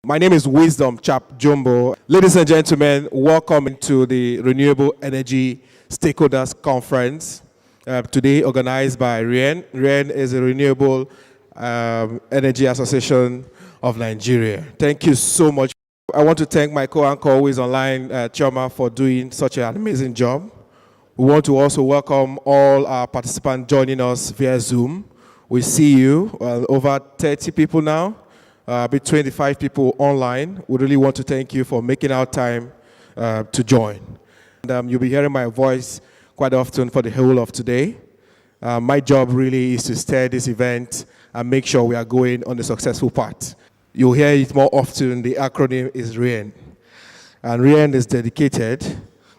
My name is Wisdom Chap Jumbo. Ladies and gentlemen, welcome to the Renewable Energy Stakeholders Conference, today organized by REAN. REAN is a Renewable Energy Association of Nigeria. Thank you so much. I want to thank my co-anchor who is online, Chioma, for doing such an amazing job. We want to also welcome all our participants joining us via Zoom. We see you, over 30 people now. Be 25 people online. We really want to thank you for making our time to join. And, you'll be hearing my voice quite often for the whole of today. My job really is to steer this event and make sure we are going on the successful path. You'll hear it more often. The acronym is REAN. And REAN is dedicated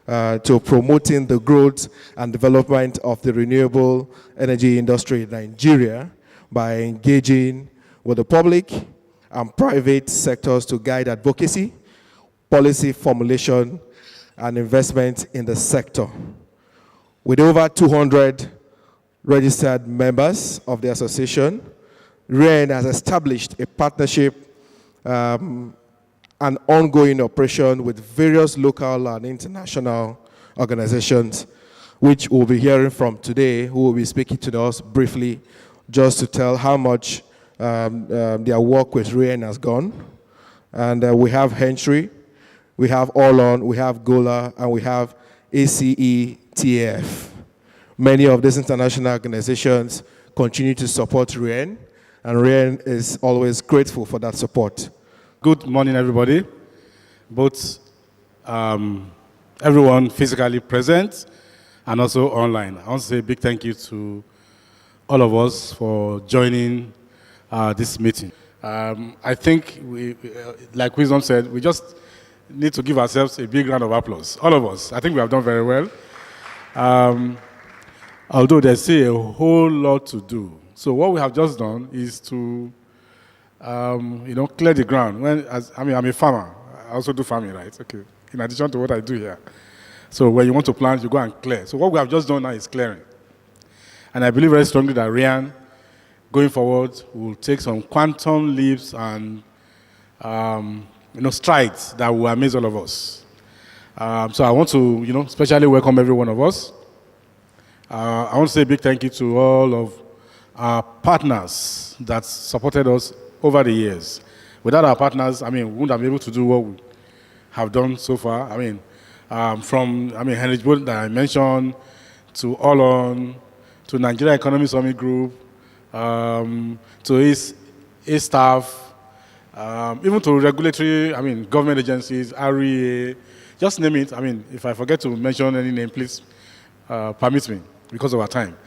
to promoting the growth and development of the renewable energy industry in Nigeria by engaging with the public and private sectors to guide advocacy, policy formulation, and investment in the sector. With over 200 registered members of the association, REAN has established a partnership and ongoing operation with various local and international organizations, which we'll be hearing from today, who will be speaking to us briefly, just to tell how much their work with REAN has gone. And we have Heinrich, we have Ondo, we have Gola, and we have ACETF. Many of these international organizations continue to support REAN, and REAN is always grateful for that support. Good morning, everybody. Both everyone physically present and also online. I want to say a big thank you to all of us for joining this meeting. I think, like Wisdom said, we just need to give ourselves a big round of applause. All of us. I think we have done very well. Although there's still a whole lot to do. So what we have just done is to, clear the ground. I'm a farmer. I also do farming, right? Okay. In addition to what I do here. So when you want to plant, you go and clear. So what we have just done now is clearing. And I believe very strongly that REAN, going forward, will take some quantum leaps and strides that will amaze all of us. So I want to, especially welcome every one of us. I want to say a big thank you to all of our partners that supported us over the years. Without our partners, we wouldn't have been able to do what we have done so far. From Heinrich that I mentioned, to Ondo, to Nigeria Economic Summit Group, to his staff, even to regulatory, government agencies, REA, just name it. If I forget to mention any name, please permit me because of our time.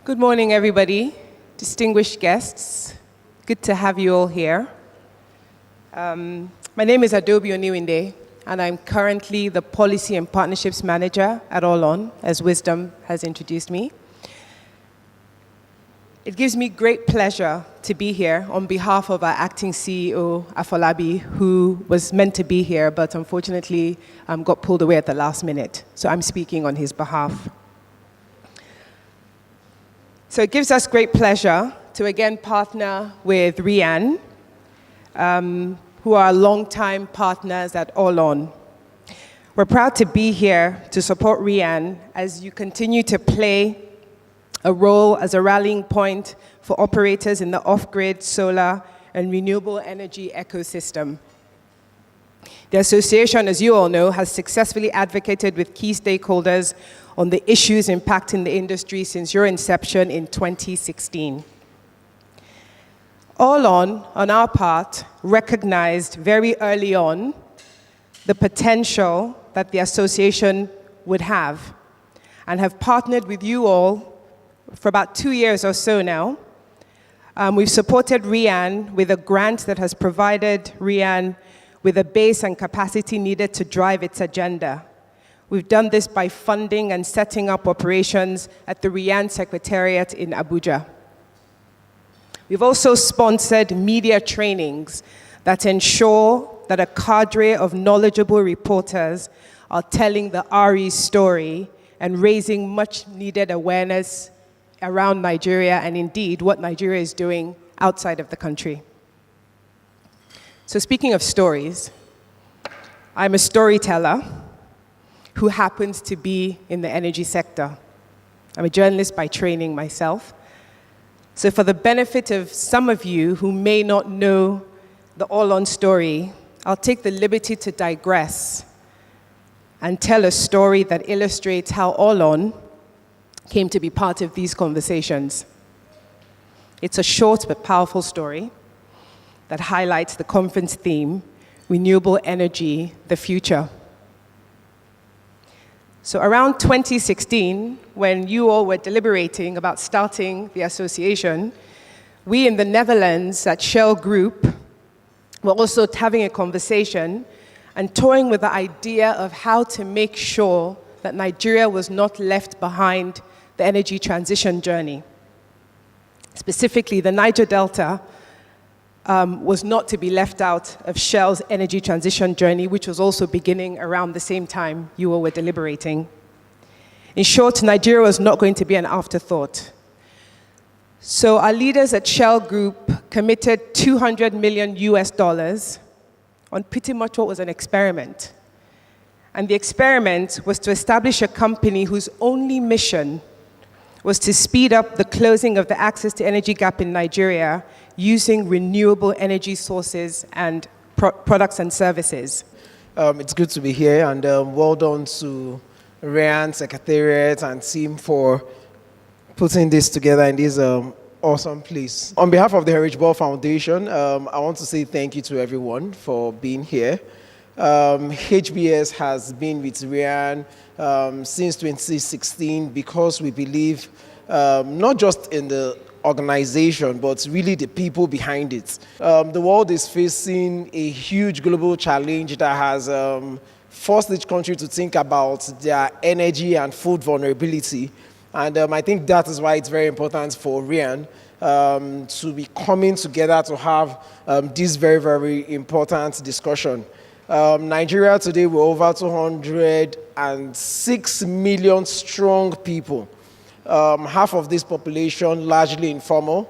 Good morning, everybody, distinguished guests. Good to have you all here. My name is Adobe Oniwinde, and I'm currently the Policy and Partnerships Manager at Ondo, as Wisdom has introduced me. It gives me great pleasure to be here on behalf of our acting CEO, Afolabi, who was meant to be here, but unfortunately got pulled away at the last minute. So I'm speaking on his behalf. So it gives us great pleasure to again partner with REAN, who are longtime partners at Ondo. We're proud to be here to support REAN as you continue to play a role as a rallying point for operators in the off-grid, solar, and renewable energy ecosystem. The association, as you all know, has successfully advocated with key stakeholders on the issues impacting the industry since your inception in 2016. Ondo, on our part, recognized very early on the potential that the association would have and have partnered with you all for about 2 years or so now. We've supported REAN with a grant that has provided REAN with a base and capacity needed to drive its agenda. We've done this by funding and setting up operations at the REAN Secretariat in Abuja. We've also sponsored media trainings that ensure that a cadre of knowledgeable reporters are telling the RE story and raising much needed awareness around Nigeria and indeed what Nigeria is doing outside of the country. So speaking of stories, I'm a storyteller who happens to be in the energy sector. I'm a journalist by training myself. So for the benefit of some of you who may not know the All-On story, I'll take the liberty to digress and tell a story that illustrates how All-On came to be part of these conversations. It's a short but powerful story that highlights the conference theme, Renewable Energy, the Future. So around 2016, when you all were deliberating about starting the association, we in the Netherlands at Shell Group were also having a conversation and toying with the idea of how to make sure that Nigeria was not left behind the energy transition journey. Specifically, the Niger Delta was not to be left out of Shell's energy transition journey, which was also beginning around the same time you all were deliberating. In short, Nigeria was not going to be an afterthought. So our leaders at Shell Group committed $200 million on pretty much what was an experiment. And the experiment was to establish a company whose only mission was to speed up the closing of the access to energy gap in Nigeria using renewable energy sources and products and services. It's good to be here, and well done to REAN, Secretariat, and team for putting this together in this awesome place. On behalf of the Heinrich Foundation, I want to say thank you to everyone for being here. HBS has been with REAN since 2016 because we believe not just in the organization, but really the people behind it. The world is facing a huge global challenge that has forced each country to think about their energy and food vulnerability. And I think that is why it's very important for REAN to be coming together to have this very, very important discussion. Nigeria today, we're over 206 million strong people. Half of this population largely informal.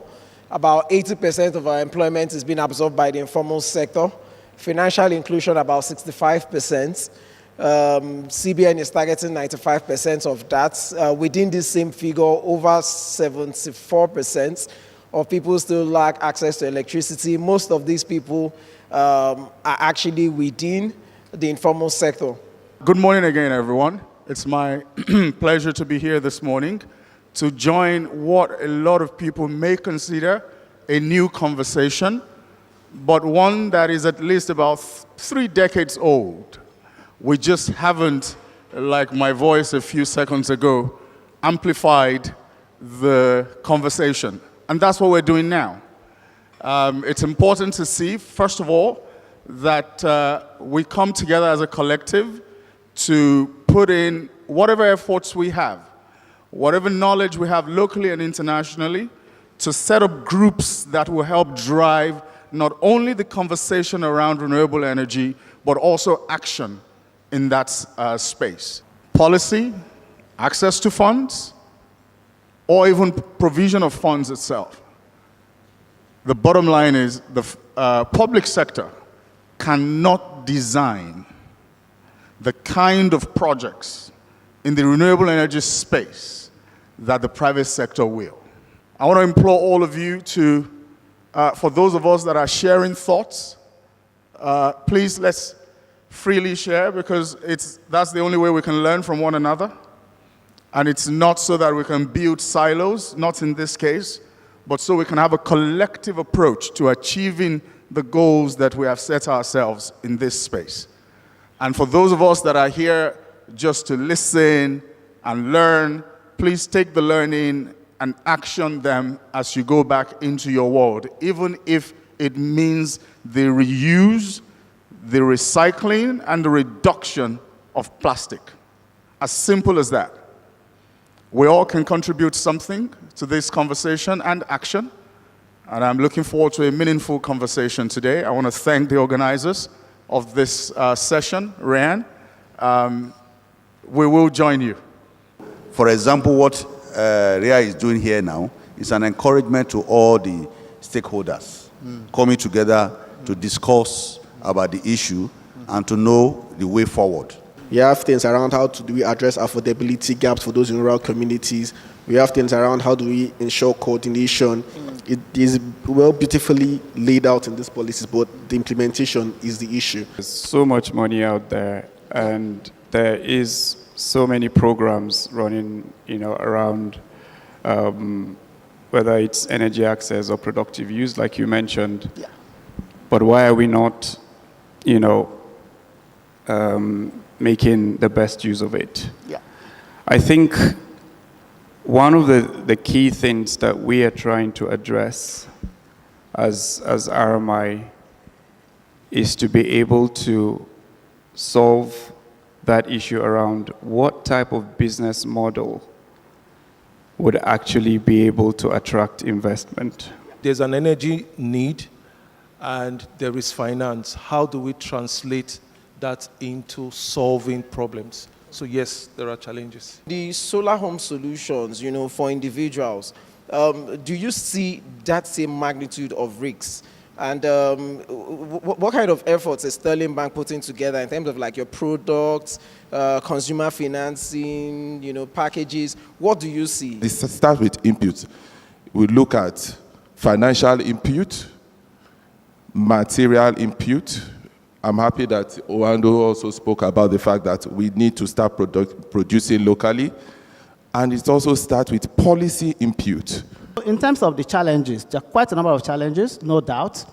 About 80% of our employment is being absorbed by the informal sector. Financial inclusion, about 65%. CBN is targeting 95% of that. Within this same figure, over 74% of people still lack access to electricity. Most of these people are actually within the informal sector. Good morning again, everyone. It's my pleasure to be here this morning to join what a lot of people may consider a new conversation, but one that is at least about 3 decades old. We just haven't, like my voice a few seconds ago, amplified the conversation. And that's what we're doing now. It's important to see, first of all, that we come together as a collective to put in whatever efforts we have, whatever knowledge we have locally and internationally, to set up groups that will help drive not only the conversation around renewable energy, but also action in that space. Policy, access to funds, or even provision of funds itself. The bottom line is the public sector cannot design the kind of projects in the renewable energy space that the private sector will. I want to implore all of you to, for those of us that are sharing thoughts, please let's freely share, because that's the only way we can learn from one another. And it's not so that we can build silos, not in this case, but so we can have a collective approach to achieving the goals that we have set ourselves in this space. And for those of us that are here just to listen and learn, please take the learning and action them as you go back into your world, even if it means the reuse, the recycling, and the reduction of plastic. As simple as that. We all can contribute something to this conversation and action, and I'm looking forward to a meaningful conversation today. I want to thank the organizers of this session, REAN. We will join you. For example, what REA is doing here now is an encouragement to all the stakeholders coming together to discuss about the issue and to know the way forward. We have things around how do we address affordability gaps for those in rural communities. We have things around how do we ensure coordination. It is well beautifully laid out in these policies, but the implementation is the issue. There's so much money out there, and there is so many programs running, around whether it's energy access or productive use, like you mentioned. Yeah. But why are we not, making the best use of it? Yeah. I think one of the key things that we are trying to address as RMI is to be able to solve that issue around what type of business model would actually be able to attract investment. There's an energy need and there is finance. How do we translate that into solving problems? So yes, there are challenges. The solar home solutions, for individuals, do you see that same magnitude of risks? And what kind of efforts is Sterling Bank putting together in terms of like your products, consumer financing, packages? What do you see? This starts with input. We look at financial input, material input. I'm happy that Ondo also spoke about the fact that we need to start producing locally. And it also starts with policy input. In terms of the challenges, there are quite a number of challenges, no doubt.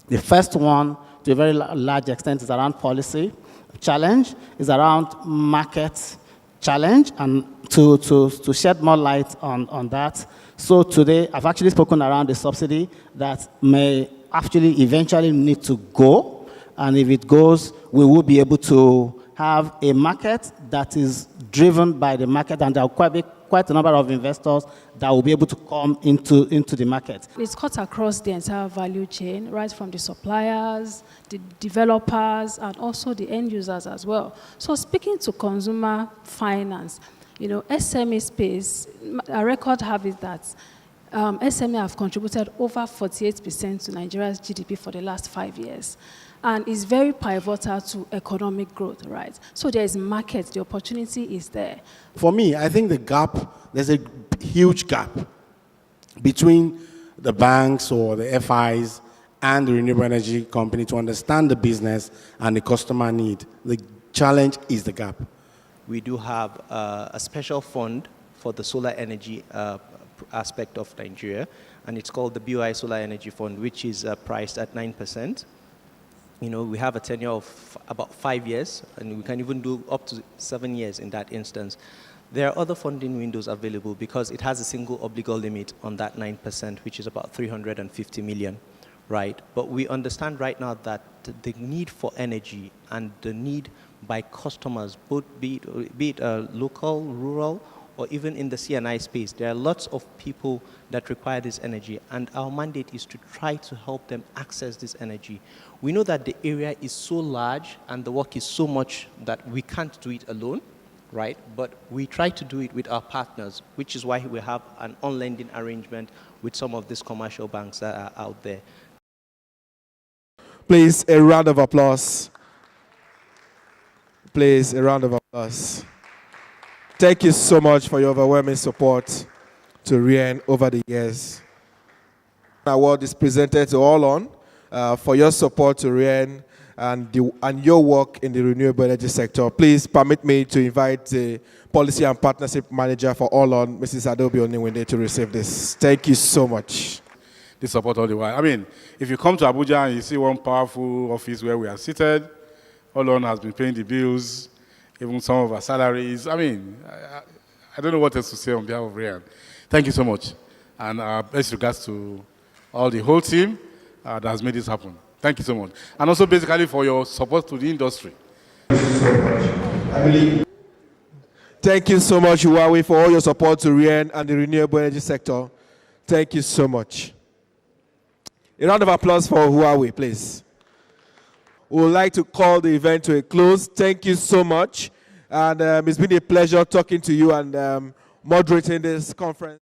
The first one, to a very large extent, is around policy challenge, is around market challenge, and to shed more light on that. So today, I've actually spoken around the subsidy that may actually eventually need to go, and if it goes, we will be able to have a market that is driven by the market, and there will be quite a number of investors that will be able to come into the market. It's cut across the entire value chain, right from the suppliers, the developers, and also the end users as well. So speaking to consumer finance, SME space, a record have it that SME have contributed over 48% to Nigeria's GDP for the last 5 years. And is very pivotal to economic growth, right? So there is market, the opportunity is there. For me, I think there's a huge gap between the banks or the FIs and the renewable energy company to understand the business and the customer need. The challenge is the gap. We do have a special fund for the solar energy aspect of Nigeria, and it's called the BOI Solar Energy Fund, which is priced at 9%. We have a tenure of about 5 years, and we can even do up to 7 years in that instance. There are other funding windows available because it has a single obligor limit on that 9%, which is about 350 million, right? But we understand right now that the need for energy and the need by customers, both be it local, rural, or even in the CNI space, there are lots of people that require this energy, and our mandate is to try to help them access this energy. We know that the area is so large and the work is so much that we can't do it alone, right? But we try to do it with our partners, which is why we have an on-lending arrangement with some of these commercial banks that are out there. Please, a round of applause. Please, a round of applause. Thank you so much for your overwhelming support to REAN over the years. The award is presented to all on for your support to REAN and your work in the renewable energy sector. Please permit me to invite the Policy and Partnership Manager for All On, Mrs. Adobe Oniwinde, to receive this. Thank you so much. The support all the while. I mean, if you come to Abuja and you see one powerful office where we are seated, All On has been paying the bills, even some of our salaries. I mean, I don't know what else to say on behalf of REAN. Thank you so much. And best regards to the whole team that has made this happen. Thank you so much. And also basically for your support to the industry. Thank you so much, Huawei, for all your support to REAN and the renewable energy sector. Thank you so much. A round of applause for Huawei, please. We would like to call the event to a close. Thank you so much. And it's been a pleasure talking to you and moderating this conference.